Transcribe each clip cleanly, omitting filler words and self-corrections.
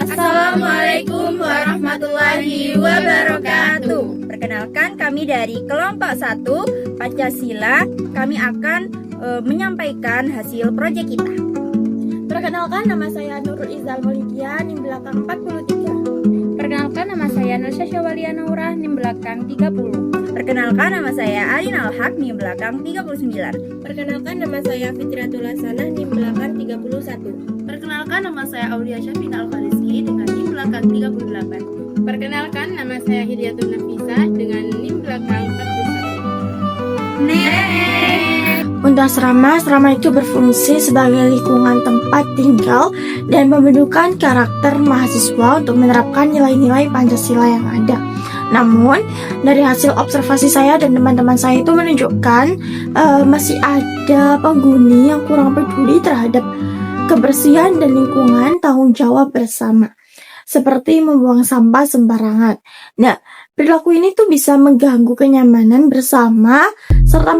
Assalamualaikum warahmatullahi wabarakatuh. Perkenalkan, kami dari kelompok 1 Pancasila. Kami akan menyampaikan hasil proyek kita. Perkenalkan, nama saya Nurul Izal Maulidia, NIM belakang 43. Perkenalkan, nama saya Nursyah Syawalia Naurah, NIM belakang 30. Perkenalkan, nama saya Arin Al-Haq, NIM belakang 39. Perkenalkan, nama saya Fitriatul Hasanah, NIM belakang 31. Perkenalkan, nama saya Aulia Syafina Al-Fariski dengan NIM belakang 38. Perkenalkan, nama saya Hidayatul Nafisa dengan NIM belakang 41. Untuk asrama itu berfungsi sebagai lingkungan tempat tinggal dan membentukkan karakter mahasiswa untuk menerapkan nilai-nilai Pancasila yang ada. Namun, dari hasil observasi saya dan teman-teman saya itu menunjukkan masih ada penghuni yang kurang peduli terhadap kebersihan dan lingkungan tanggung jawab bersama, seperti membuang sampah sembarangan. Nah, perilaku ini tuh bisa mengganggu kenyamanan bersama serta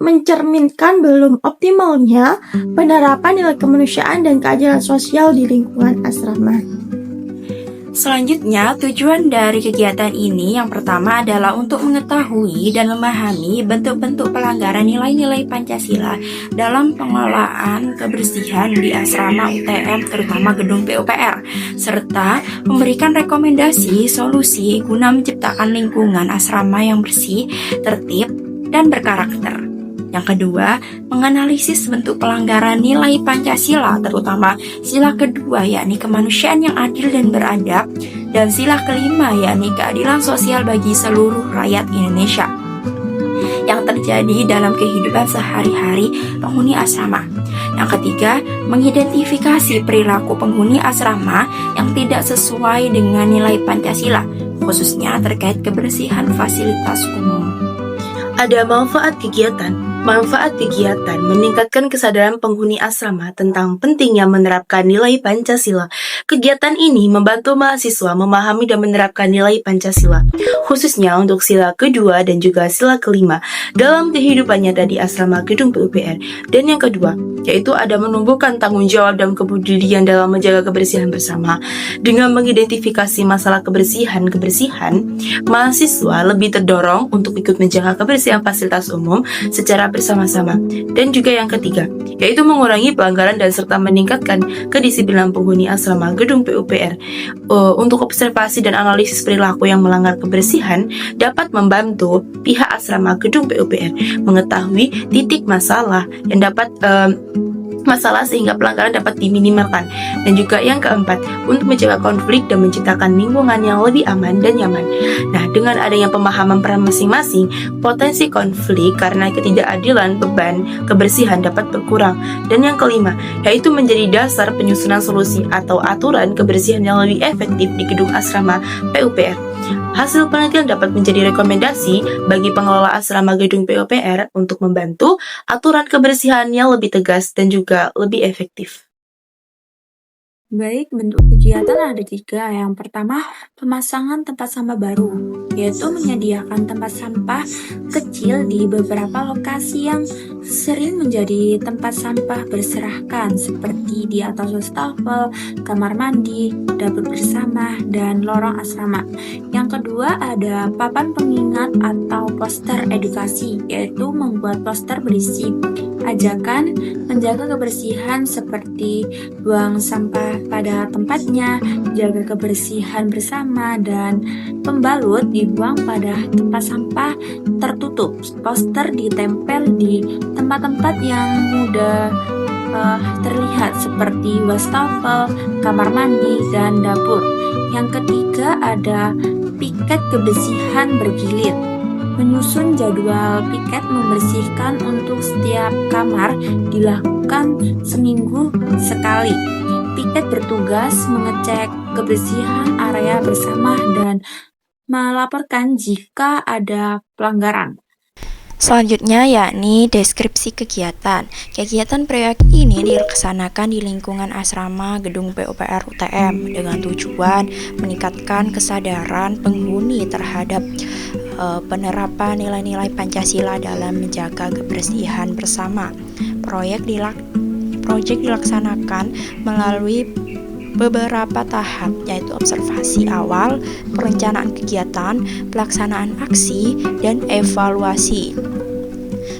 mencerminkan belum optimalnya penerapan nilai kemanusiaan dan keadilan sosial di lingkungan asrama. Selanjutnya, tujuan dari kegiatan ini yang pertama adalah untuk mengetahui dan memahami bentuk-bentuk pelanggaran nilai-nilai Pancasila dalam pengelolaan kebersihan di asrama UTM, terutama gedung PUPR, serta memberikan rekomendasi solusi guna menciptakan lingkungan asrama yang bersih, tertib, dan berkarakter. Yang kedua, menganalisis bentuk pelanggaran nilai Pancasila, terutama sila kedua yakni kemanusiaan yang adil dan beradab, dan sila kelima yakni keadilan sosial bagi seluruh rakyat Indonesia yang terjadi dalam kehidupan sehari-hari penghuni asrama. Yang ketiga, mengidentifikasi perilaku penghuni asrama yang tidak sesuai dengan nilai Pancasila, khususnya terkait kebersihan fasilitas umum. Ada manfaat kegiatan. Manfaat kegiatan meningkatkan kesadaran penghuni asrama tentang pentingnya menerapkan nilai Pancasila. Kegiatan ini membantu mahasiswa memahami dan menerapkan nilai Pancasila, khususnya untuk sila kedua dan juga sila kelima dalam kehidupannya di asrama gedung PUPR. Dan yang kedua, yaitu ada menumbuhkan tanggung jawab dan kepedulian dalam menjaga kebersihan bersama. Dengan mengidentifikasi masalah kebersihan, mahasiswa lebih terdorong untuk ikut menjaga kebersihan fasilitas umum secara bersama-sama. Dan juga yang ketiga, yaitu mengurangi pelanggaran dan serta meningkatkan kedisiplinan penghuni asrama gedung PUPR. Untuk observasi dan analisis perilaku yang melanggar kebersihan dapat membantu pihak asrama gedung PUPR mengetahui titik masalah yang dapat sehingga pelanggaran dapat diminimalkan. Dan juga yang keempat, untuk menjaga konflik dan menciptakan lingkungan yang lebih aman dan nyaman. Nah, dengan adanya pemahaman peran masing-masing, potensi konflik karena ketidakadilan beban kebersihan dapat berkurang. Dan yang kelima, yaitu menjadi dasar penyusunan solusi atau aturan kebersihan yang lebih efektif di gedung asrama PUPR. Hasil penelitian dapat menjadi rekomendasi bagi pengelola asrama gedung PUPR untuk membantu aturan kebersihan yang lebih tegas dan juga lebih efektif. Baik, bentuk kegiatan ada 3. Yang pertama, pemasangan tempat sampah baru, yaitu menyediakan tempat sampah kecil di beberapa lokasi yang sering menjadi tempat sampah berserakan, seperti di atas wastafel, kamar mandi, dapur bersama, dan lorong asrama. Yang kedua, ada papan pengingat atau poster edukasi, yaitu membuat poster berisi ajakan menjaga kebersihan seperti buang sampah pada tempatnya, jaga kebersihan bersama, dan pembalut dibuang pada tempat sampah tertutup. Poster ditempel di tempat-tempat yang mudah terlihat seperti wastafel, kamar mandi, dan dapur. Yang ketiga ada piket kebersihan bergilir. Menyusun jadwal piket membersihkan untuk setiap kamar dilakukan seminggu sekali. Piket bertugas mengecek kebersihan area bersama dan melaporkan jika ada pelanggaran. Selanjutnya yakni deskripsi kegiatan. Kegiatan proyek ini dilaksanakan di lingkungan asrama gedung PUPR UTM dengan tujuan meningkatkan kesadaran penghuni terhadap penerapan nilai-nilai Pancasila dalam menjaga kebersihan bersama. Proyek dilaksanakan melalui beberapa tahap, yaitu observasi awal, perencanaan kegiatan, pelaksanaan aksi, dan evaluasi.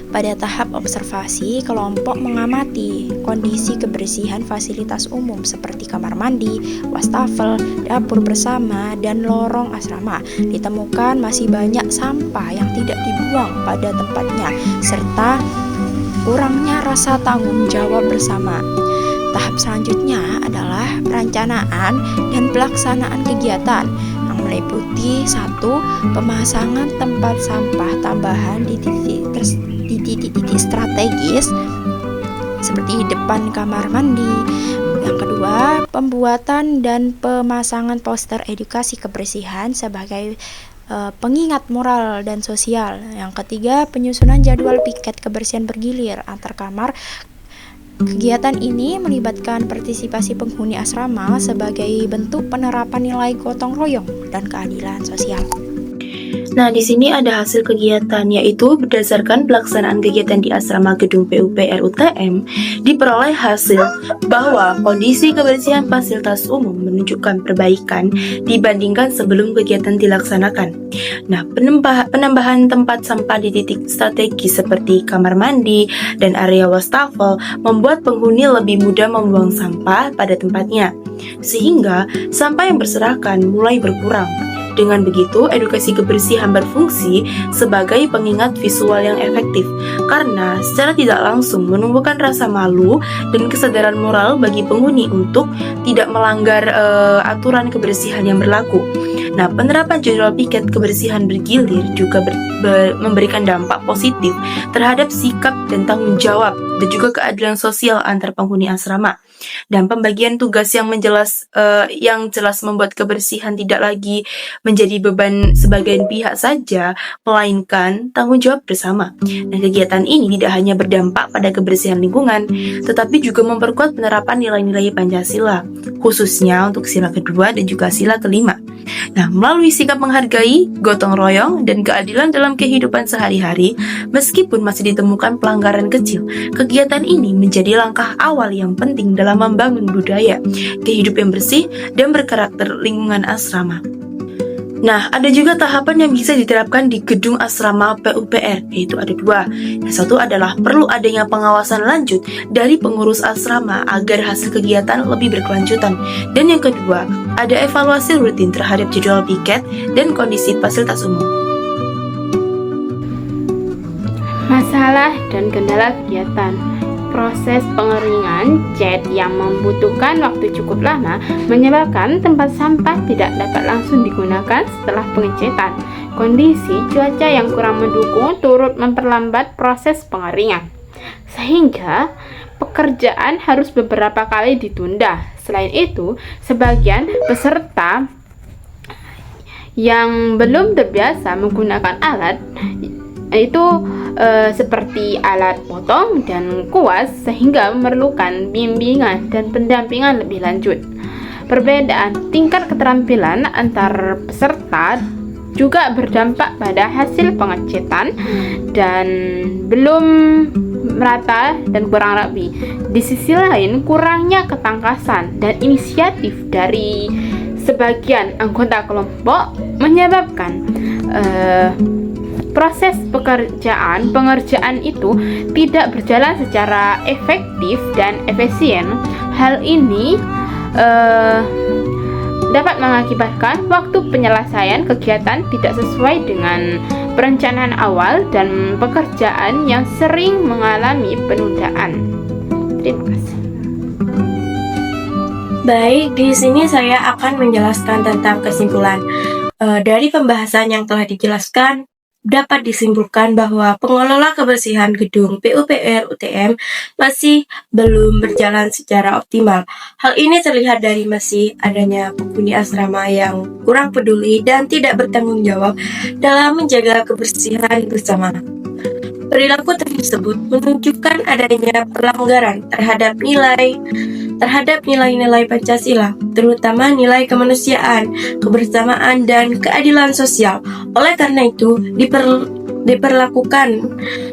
Pada tahap observasi, kelompok mengamati kondisi kebersihan fasilitas umum seperti kamar mandi, wastafel, dapur bersama, dan lorong asrama. Ditemukan masih banyak sampah yang tidak dibuang pada tempatnya, serta kurangnya rasa tanggung jawab bersama. Tahap selanjutnya adalah perencanaan dan pelaksanaan kegiatan yang meliputi 1. Pemasangan tempat sampah tambahan di titik-titik strategis seperti depan kamar mandi. Yang kedua, pembuatan dan pemasangan poster edukasi kebersihan sebagai pengingat moral dan sosial. Yang ketiga, penyusunan jadwal piket kebersihan bergilir antar kamar. Kegiatan ini melibatkan partisipasi penghuni asrama sebagai bentuk penerapan nilai gotong royong dan keadilan sosial. Nah, di sini ada hasil kegiatan, yaitu berdasarkan pelaksanaan kegiatan di asrama gedung PUPR UTM, diperoleh hasil bahwa kondisi kebersihan fasilitas umum menunjukkan perbaikan dibandingkan sebelum kegiatan dilaksanakan. Nah, penambahan tempat sampah di titik strategis seperti kamar mandi dan area wastafel membuat penghuni lebih mudah membuang sampah pada tempatnya, sehingga sampah yang berserakan mulai berkurang. Dengan begitu, edukasi kebersihan berfungsi sebagai pengingat visual yang efektif karena secara tidak langsung menumbuhkan rasa malu dan kesadaran moral bagi penghuni untuk tidak melanggar aturan kebersihan yang berlaku. Nah, penerapan jadwal piket kebersihan bergilir juga memberikan dampak positif terhadap sikap dan tanggung jawab dan juga keadilan sosial antar penghuni asrama. Dan pembagian tugas yang jelas membuat kebersihan tidak lagi menjadi beban sebagian pihak saja, melainkan tanggung jawab bersama. Dan kegiatan ini tidak hanya berdampak pada kebersihan lingkungan, tetapi juga memperkuat penerapan nilai-nilai Pancasila, khususnya untuk sila kedua dan juga sila kelima. Nah, melalui sikap menghargai, gotong royong, dan keadilan dalam kehidupan sehari-hari, meskipun masih ditemukan pelanggaran kecil, kegiatan ini menjadi langkah awal yang penting dalam membangun budaya, kehidupan yang bersih, dan berkarakter lingkungan asrama. Nah, ada juga tahapan yang bisa diterapkan di gedung asrama PUPR, yaitu ada 2. Yang satu adalah perlu adanya pengawasan lanjut dari pengurus asrama agar hasil kegiatan lebih berkelanjutan. Dan yang kedua, ada evaluasi rutin terhadap jadwal piket dan kondisi fasilitas umum. Masalah dan kendala kegiatan. Proses pengeringan cat yang membutuhkan waktu cukup lama menyebabkan tempat sampah tidak dapat langsung digunakan setelah pengecetan. Kondisi cuaca yang kurang mendukung turut memperlambat proses pengeringan, sehingga pekerjaan harus beberapa kali ditunda. Selain itu, sebagian peserta yang belum terbiasa menggunakan alat itu seperti alat potong dan kuas, sehingga memerlukan bimbingan dan pendampingan lebih lanjut. Perbedaan tingkat keterampilan antar peserta juga berdampak pada hasil pengecetan dan belum merata dan kurang rapi. Di sisi lain, kurangnya ketangkasan dan inisiatif dari sebagian anggota kelompok menyebabkan proses pengerjaan itu tidak berjalan secara efektif dan efisien. Hal ini dapat mengakibatkan waktu penyelesaian kegiatan tidak sesuai dengan perencanaan awal dan pekerjaan yang sering mengalami penundaan. Terima kasih. Baik, di sini saya akan menjelaskan tentang kesimpulan. Dari pembahasan yang telah dijelaskan, dapat disimpulkan bahwa pengelola kebersihan gedung PUPR UTM masih belum berjalan secara optimal. Hal ini terlihat dari masih adanya penghuni asrama yang kurang peduli dan tidak bertanggung jawab dalam menjaga kebersihan bersama. Perilaku tersebut menunjukkan adanya pelanggaran terhadap nilai-nilai Pancasila, terutama nilai kemanusiaan, kebersamaan, dan keadilan sosial. Oleh karena itu,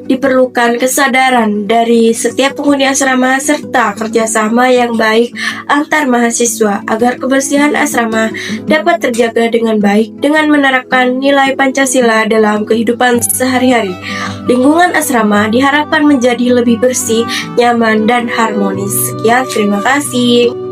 Diperlukan kesadaran dari setiap penghuni asrama serta kerjasama yang baik antar mahasiswa agar kebersihan asrama dapat terjaga dengan baik dengan menerapkan nilai Pancasila dalam kehidupan sehari-hari. Lingkungan asrama diharapkan menjadi lebih bersih, nyaman, dan harmonis. Sekian, terima kasih.